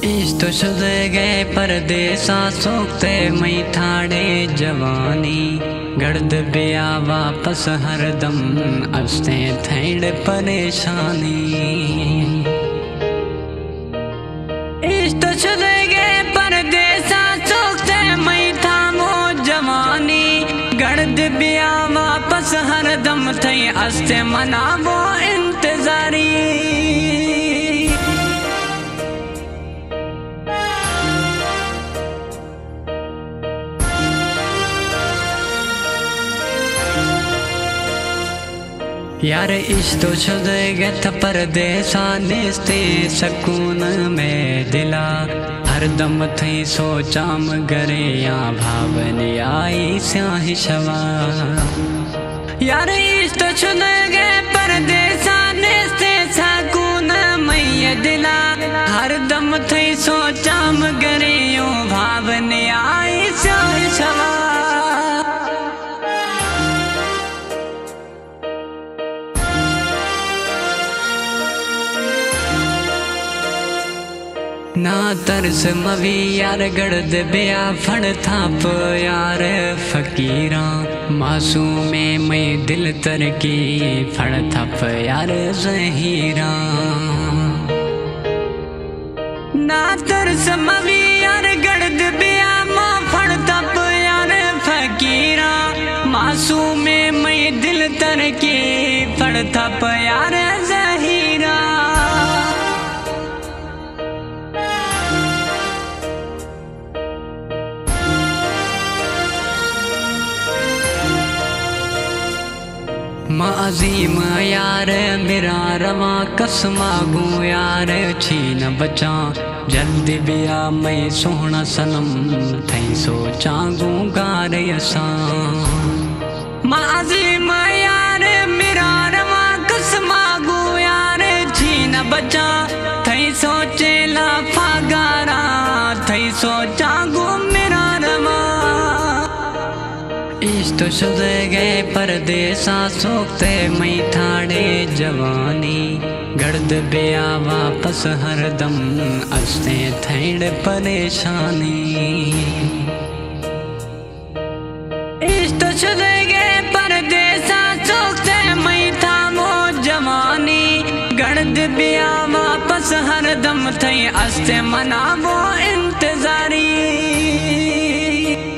इस्तो शुदे गए परदेसा सोखते मई थाड़े जवानी गर्द बिया वापस हरदम अस्ते थैड़ परेशानी। इस्तो शुदे गए परदेसा सोखते मई थामो जवानी गर्द बिया वापस हरदम थई अस्ते मनावो इंतजारी। यार इस्तो शुदे गथ परदेसा निस्ते सकून में दिला हरदम थई सोचाम गरे या भावनी आई स्याही शवा। यार इस्तो शुदे गे परदेसा निस्ते सकून में दिला हरदम थई सोचाम गरे यो भावनी आई स्याही शवा। ना तरस मवी यार गर्द बिया फड़ थाप यार फकीरा मासूमे में दिल तरकी फड़ थाप यार ज़हीरा। ना तरस मवी यार गर्द बिया मा फड़ थाप यार फकीरा मासूमे में दिल तरकी फड़ थाप यार ज़हीरा। अजीम यार मेरा रवा कसमा गू यार छीन बचा जल्दी बिया मैं सोहना सनम थई सोचा गू गार असा। अजीम यार मेरा रवा कसमा गू यार छीन बचा थई सोचे ला फागारा थई सोचा गू मेरा रवा। इस्तो शुदे गए परदेसा सोखते मई थाड़े जवानी गर्द बिया वापस हरदम अस्ते थैड़ परेशानी। इस्तो शुदे गए परदेसा सोखते मई थामो जवानी गर्द बिया वापस हरदम थई अस्ते मनावो